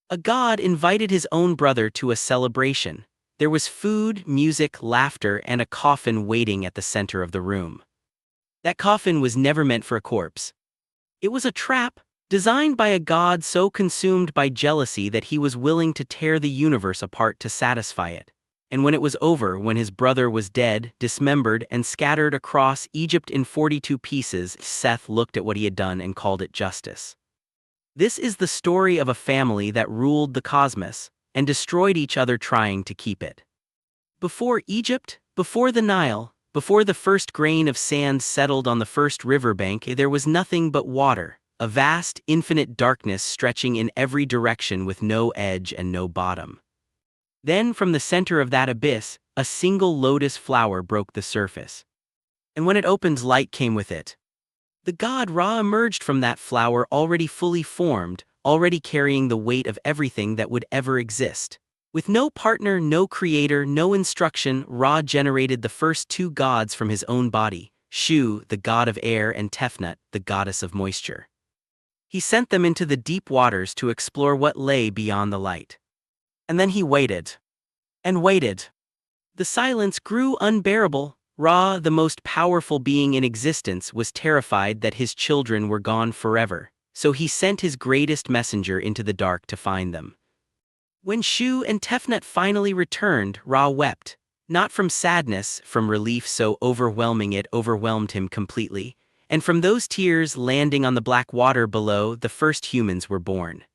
A god invited his own brother to a celebration. There was food, music, laughter, and a coffin waiting at the center of the room. That coffin was never meant for a corpse. It was a trap, designed by a god so consumed by jealousy that he was willing to tear the universe apart to satisfy it. And when it was over, when his brother was dead, dismembered, and scattered across Egypt in 42 pieces, Seth looked at what he had done and called it justice. This is the story of a family that ruled the cosmos and destroyed each other trying to keep it. Before Egypt, before the Nile, before the first grain of sand settled on the first riverbank, there was nothing but water, a vast, infinite darkness stretching in every direction with no edge and no bottom. Then from the center of that abyss, a single lotus flower broke the surface. And when it opened, light came with it. The god Ra emerged from that flower already fully formed, already carrying the weight of everything that would ever exist. With no partner, no creator, no instruction, Ra generated the first two gods from his own body, Shu, the god of air, and Tefnut, the goddess of moisture. He sent them into the deep waters to explore what lay beyond the light. And then he waited. And waited. The silence grew unbearable. Ra, the most powerful being in existence, was terrified that his children were gone forever, so he sent his greatest messenger into the dark to find them. When Shu and Tefnut finally returned, Ra wept, not from sadness, from relief so overwhelming it overwhelmed him completely, and from those tears landing on the black water below, the first humans were born.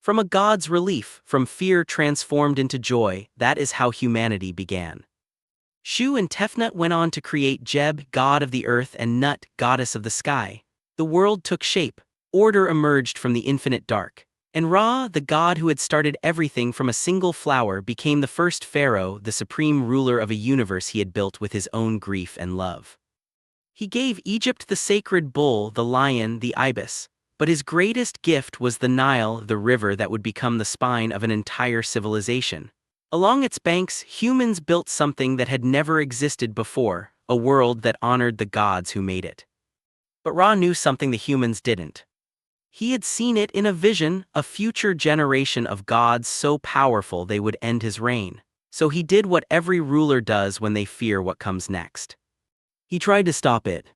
From a god's relief, from fear transformed into joy, that is how humanity began. Shu and Tefnut went on to create Jeb, god of the earth, and Nut, goddess of the sky. The world took shape, order emerged from the infinite dark, and Ra, the god who had started everything from a single flower, became the first pharaoh, the supreme ruler of a universe he had built with his own grief and love. He gave Egypt the sacred bull, the lion, the ibis, but his greatest gift was the Nile, the river that would become the spine of an entire civilization. Along its banks, humans built something that had never existed before, a world that honored the gods who made it. But Ra knew something the humans didn't. He had seen it in a vision, a future generation of gods so powerful they would end his reign. So he did what every ruler does when they fear what comes next. He tried to stop it.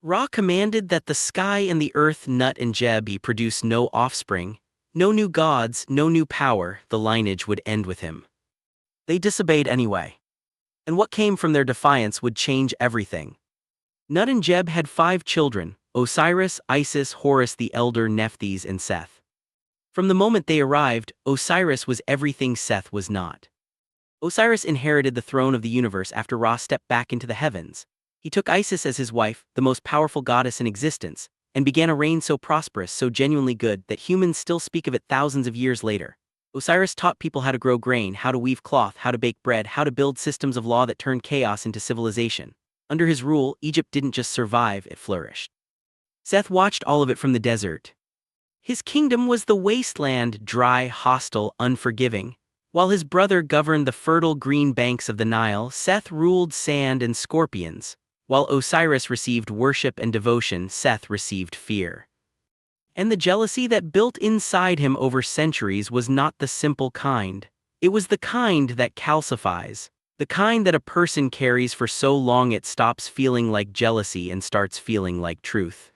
Ra commanded that the sky and the earth, Nut and Jeb, produce no offspring, no new gods, no new power. The lineage would end with him. They disobeyed anyway. And what came from their defiance would change everything. Nut and Jeb had 5 children: Osiris, Isis, Horus the Elder, Nephthys, and Seth. From the moment they arrived, Osiris was everything Seth was not. Osiris inherited the throne of the universe after Ra stepped back into the heavens. He took Isis as his wife, the most powerful goddess in existence, and began a reign so prosperous, so genuinely good, that humans still speak of it thousands of years later. Osiris taught people how to grow grain, how to weave cloth, how to bake bread, how to build systems of law that turned chaos into civilization. Under his rule, Egypt didn't just survive, it flourished. Seth watched all of it from the desert. His kingdom was the wasteland, dry, hostile, unforgiving. While his brother governed the fertile green banks of the Nile, Seth ruled sand and scorpions. While Osiris received worship and devotion, Seth received fear. And the jealousy that built inside him over centuries was not the simple kind. It was the kind that calcifies, the kind that a person carries for so long it stops feeling like jealousy and starts feeling like truth.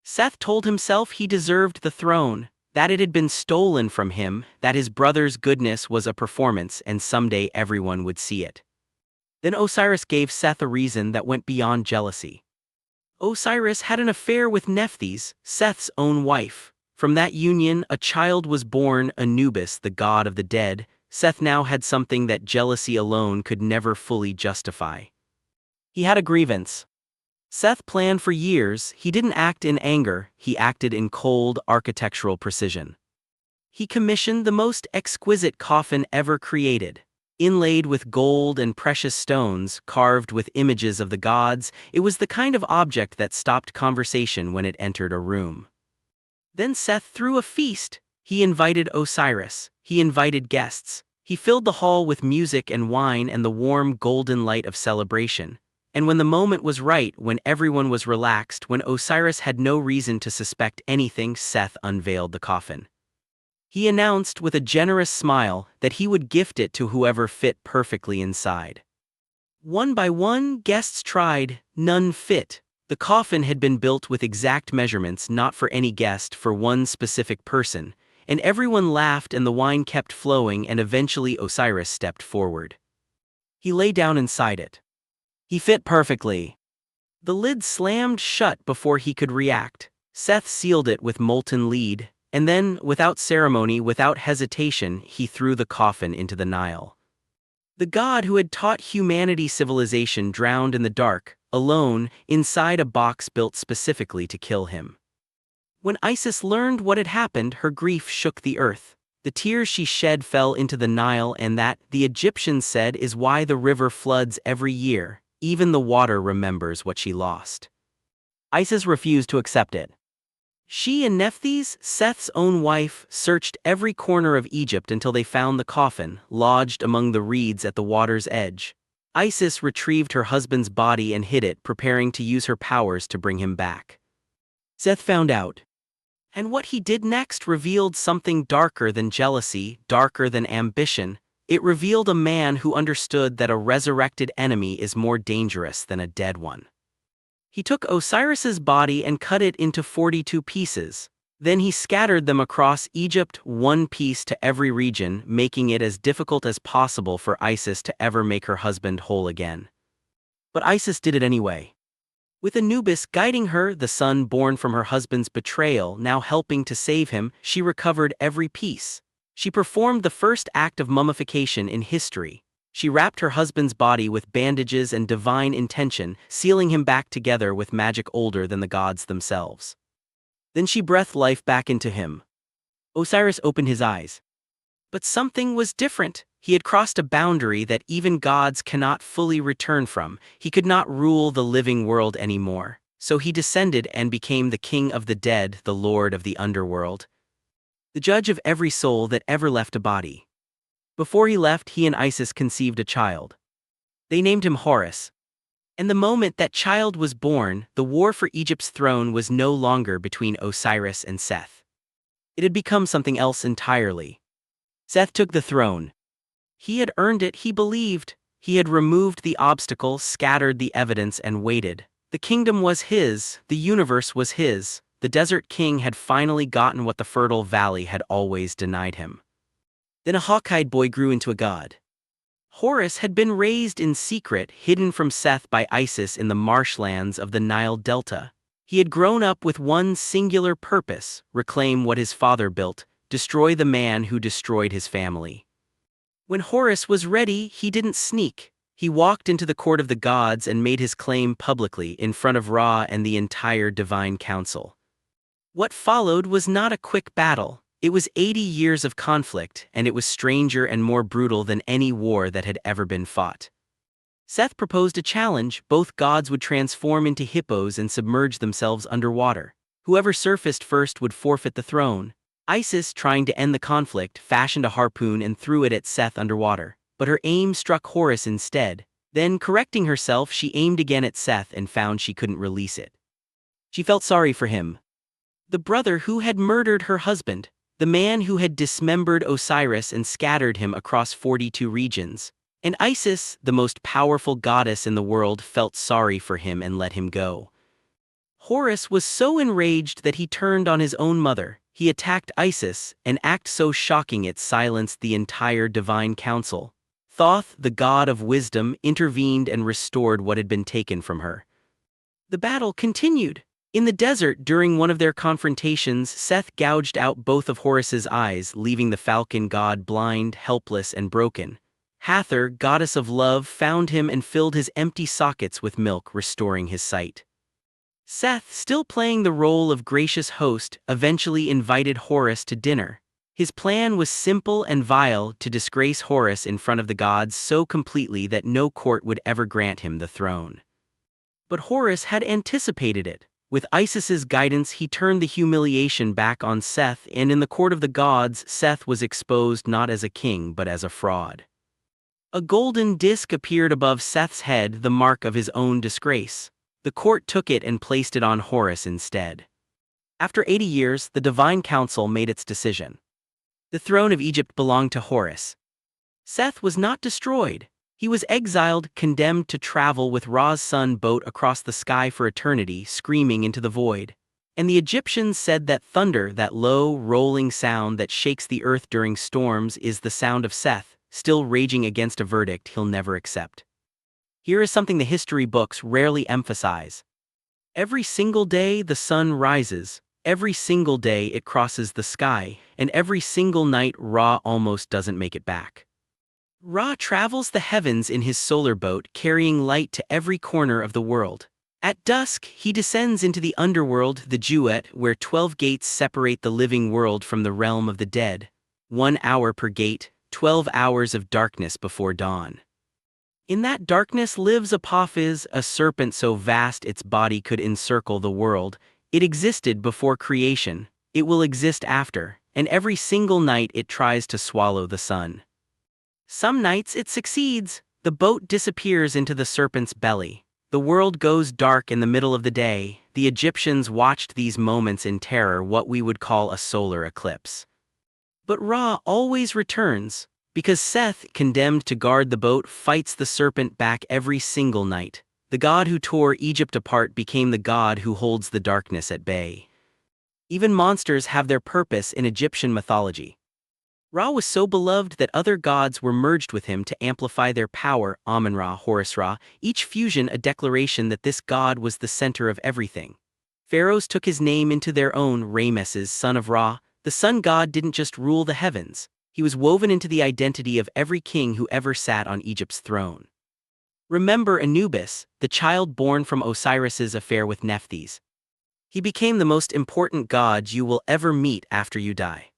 Seth told himself he deserved the throne, that it had been stolen from him, that his brother's goodness was a performance and someday everyone would see it. Then Osiris gave Seth a reason that went beyond jealousy. Osiris had an affair with Nephthys, Seth's own wife. From that union, a child was born, Anubis, the god of the dead. Seth now had something that jealousy alone could never fully justify. He had a grievance. Seth planned for years. He didn't act in anger, he acted in cold, architectural precision. He commissioned the most exquisite coffin ever created. Inlaid with gold and precious stones, carved with images of the gods, it was the kind of object that stopped conversation when it entered a room. Then Seth threw a feast. He invited Osiris. He invited guests. He filled the hall with music and wine and the warm golden light of celebration. And when the moment was right, when everyone was relaxed, when Osiris had no reason to suspect anything, Seth unveiled the coffin. He announced with a generous smile that he would gift it to whoever fit perfectly inside. One by one, guests tried, none fit. The coffin had been built with exact measurements, not for any guest, for one specific person, and everyone laughed and the wine kept flowing, and eventually Osiris stepped forward. He lay down inside it. He fit perfectly. The lid slammed shut before he could react. Seth sealed it with molten lead, and then, without ceremony, without hesitation, he threw the coffin into the Nile. The god who had taught humanity civilization drowned in the dark, alone, inside a box built specifically to kill him. When Isis learned what had happened, her grief shook the earth. The tears she shed fell into the Nile, and that, the Egyptians said, is why the river floods every year. Even the water remembers what she lost. Isis refused to accept it. She and Nephthys, Seth's own wife, searched every corner of Egypt until they found the coffin, lodged among the reeds at the water's edge. Isis retrieved her husband's body and hid it, preparing to use her powers to bring him back. Seth found out. And what he did next revealed something darker than jealousy, darker than ambition. It revealed a man who understood that a resurrected enemy is more dangerous than a dead one. He took Osiris's body and cut it into 42 pieces. Then he scattered them across Egypt, one piece to every region, making it as difficult as possible for Isis to ever make her husband whole again. But Isis did it anyway. With Anubis guiding her, the son born from her husband's betrayal, now helping to save him, she recovered every piece. She performed the first act of mummification in history. She wrapped her husband's body with bandages and divine intention, sealing him back together with magic older than the gods themselves. Then she breathed life back into him. Osiris opened his eyes. But something was different. He had crossed a boundary that even gods cannot fully return from. He could not rule the living world anymore. So he descended and became the king of the dead, the lord of the underworld, the judge of every soul that ever left a body. Before he left, he and Isis conceived a child. They named him Horus. And the moment that child was born, the war for Egypt's throne was no longer between Osiris and Seth. It had become something else entirely. Seth took the throne. He had earned it, he believed. He had removed the obstacle, scattered the evidence, and waited. The kingdom was his, the universe was his. The desert king had finally gotten what the fertile valley had always denied him. Then a hawk-eyed boy grew into a god. Horus had been raised in secret, hidden from Seth by Isis in the marshlands of the Nile Delta. He had grown up with one singular purpose: reclaim what his father built, destroy the man who destroyed his family. When Horus was ready, he didn't sneak. He walked into the court of the gods and made his claim publicly in front of Ra and the entire divine council. What followed was not a quick battle. It was 80 years of conflict, and it was stranger and more brutal than any war that had ever been fought. Seth proposed a challenge: both gods would transform into hippos and submerge themselves underwater. Whoever surfaced first would forfeit the throne. Isis, trying to end the conflict, fashioned a harpoon and threw it at Seth underwater, but her aim struck Horus instead. Then, correcting herself, she aimed again at Seth and found she couldn't release it. She felt sorry for him. The brother who had murdered her husband. The man who had dismembered Osiris and scattered him across 42 regions. And Isis, the most powerful goddess in the world, felt sorry for him and let him go. Horus was so enraged that he turned on his own mother. He attacked Isis, an act so shocking it silenced the entire divine council. Thoth, the god of wisdom, intervened and restored what had been taken from her. The battle continued. In the desert, during one of their confrontations, Seth gouged out both of Horus's eyes, leaving the falcon god blind, helpless, and broken. Hathor, goddess of love, found him and filled his empty sockets with milk, restoring his sight. Seth, still playing the role of gracious host, eventually invited Horus to dinner. His plan was simple and vile: to disgrace Horus in front of the gods so completely that no court would ever grant him the throne. But Horus had anticipated it. With Isis's guidance, he turned the humiliation back on Seth, and in the court of the gods, Seth was exposed not as a king but as a fraud. A golden disc appeared above Seth's head, the mark of his own disgrace. The court took it and placed it on Horus instead. After 80 years, the divine council made its decision. The throne of Egypt belonged to Horus. Seth was not destroyed. He was exiled, condemned to travel with Ra's son boat across the sky for eternity, screaming into the void. And the Egyptians said that thunder, that low, rolling sound that shakes the earth during storms, is the sound of Seth, still raging against a verdict he'll never accept. Here is something the history books rarely emphasize. Every single day the sun rises, every single day it crosses the sky, and every single night Ra almost doesn't make it back. Ra travels the heavens in his solar boat, carrying light to every corner of the world. At dusk, he descends into the underworld, the Jewet, where 12 gates separate the living world from the realm of the dead. 1 hour per gate, 12 hours of darkness before dawn. In that darkness lives Apophis, a serpent so vast its body could encircle the world. It existed before creation, it will exist after, and every single night it tries to swallow the sun. Some nights it succeeds, the boat disappears into the serpent's belly. The world goes dark in the middle of the day. The Egyptians watched these moments in terror, what we would call a solar eclipse. But Ra always returns, because Seth, condemned to guard the boat, fights the serpent back every single night. The god who tore Egypt apart became the god who holds the darkness at bay. Even monsters have their purpose in Egyptian mythology. Ra was so beloved that other gods were merged with him to amplify their power. Amun-Ra, Horus-Ra, each fusion a declaration that this god was the center of everything. Pharaohs took his name into their own. Ramesses, son of Ra, the sun god, didn't just rule the heavens. He was woven into the identity of every king who ever sat on Egypt's throne. Remember Anubis, the child born from Osiris's affair with Nephthys. He became the most important god you will ever meet after you die.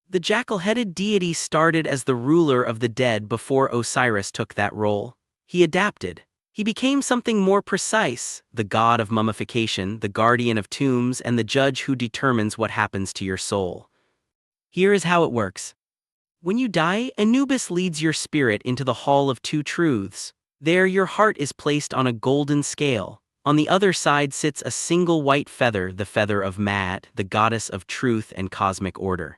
The jackal-headed deity started as the ruler of the dead before Osiris took that role. He adapted. He became something more precise, the god of mummification, the guardian of tombs, and the judge who determines what happens to your soul. Here is how it works. When you die, Anubis leads your spirit into the Hall of Two Truths. There your heart is placed on a golden scale. On the other side sits a single white feather, the feather of Maat, the goddess of truth and cosmic order.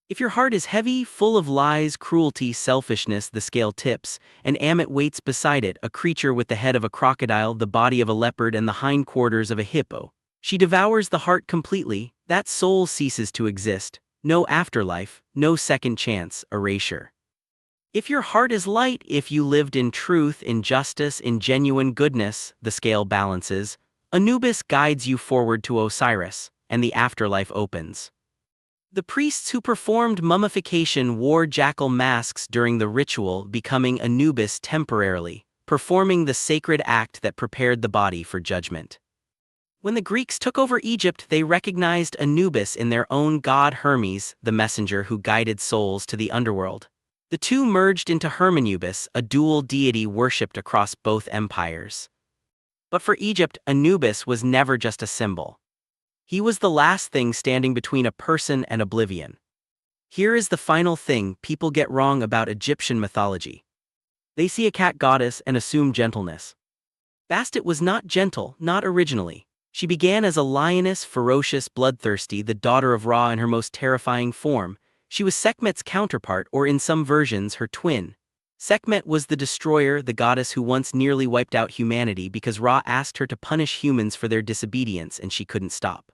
If your heart is heavy, full of lies, cruelty, selfishness, the scale tips, and Ammit waits beside it, a creature with the head of a crocodile, the body of a leopard, and the hindquarters of a hippo. She devours the heart completely. That soul ceases to exist. No afterlife, no second chance, erasure. If your heart is light, if you lived in truth, in justice, in genuine goodness, the scale balances. Anubis guides you forward to Osiris, and the afterlife opens. The priests who performed mummification wore jackal masks during the ritual, becoming Anubis temporarily, performing the sacred act that prepared the body for judgment. When the Greeks took over Egypt, they recognized Anubis in their own god Hermes, the messenger who guided souls to the underworld. The two merged into Hermanubis, a dual deity worshipped across both empires. But for Egypt, Anubis was never just a symbol. He was the last thing standing between a person and oblivion. Here is the final thing people get wrong about Egyptian mythology. They see a cat goddess and assume gentleness. Bastet was not gentle, not originally. She began as a lioness, ferocious, bloodthirsty, the daughter of Ra in her most terrifying form. She was Sekhmet's counterpart, or in some versions, her twin. Sekhmet was the destroyer, the goddess who once nearly wiped out humanity because Ra asked her to punish humans for their disobedience and she couldn't stop.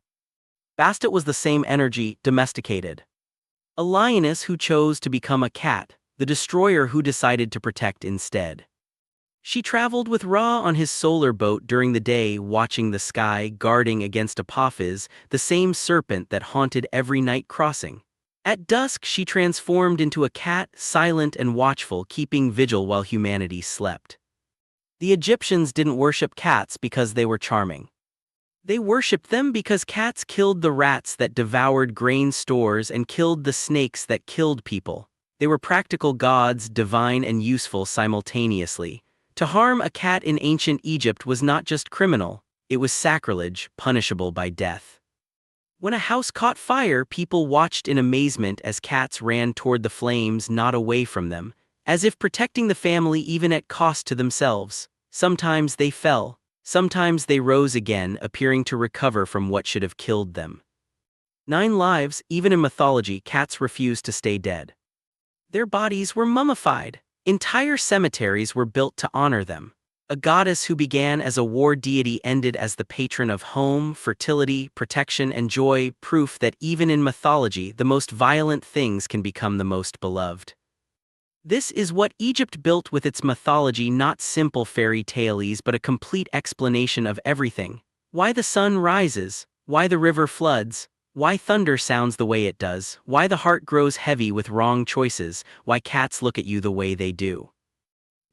Bastet was the same energy, domesticated. A lioness who chose to become a cat, the destroyer who decided to protect instead. She traveled with Ra on his solar boat during the day, watching the sky, guarding against Apophis, the same serpent that haunted every night crossing. At dusk she transformed into a cat, silent and watchful, keeping vigil while humanity slept. The Egyptians didn't worship cats because they were charming. They worshipped them because cats killed the rats that devoured grain stores and killed the snakes that killed people. They were practical gods, divine and useful simultaneously. To harm a cat in ancient Egypt was not just criminal, it was sacrilege, punishable by death. When a house caught fire, people watched in amazement as cats ran toward the flames, not away from them, as if protecting the family even at cost to themselves. Sometimes they fell. Sometimes they rose again, appearing to recover from what should have killed them. 9 lives, even in mythology, cats refused to stay dead. Their bodies were mummified. Entire cemeteries were built to honor them. A goddess who began as a war deity ended as the patron of home, fertility, protection, and joy, proof that even in mythology, the most violent things can become the most beloved. This is what Egypt built with its mythology, not simple fairy tales but a complete explanation of everything. Why the sun rises, why the river floods, why thunder sounds the way it does, why the heart grows heavy with wrong choices, why cats look at you the way they do.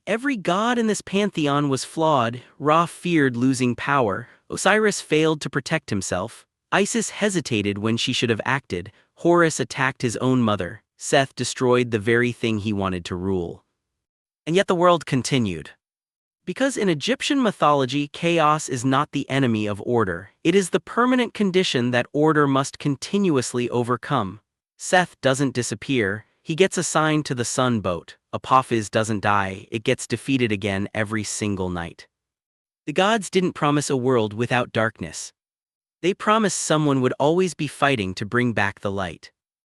Every god in this pantheon was flawed. Ra feared losing power, Osiris failed to protect himself, Isis hesitated when she should have acted, Horus attacked his own mother, Seth destroyed the very thing he wanted to rule. And yet the world continued. Because in Egyptian mythology, chaos is not the enemy of order, it is the permanent condition that order must continuously overcome. Seth doesn't disappear, he gets assigned to the sun boat. Apophis doesn't die, it gets defeated again every single night. The gods didn't promise a world without darkness. They promised someone would always be fighting to bring back the light.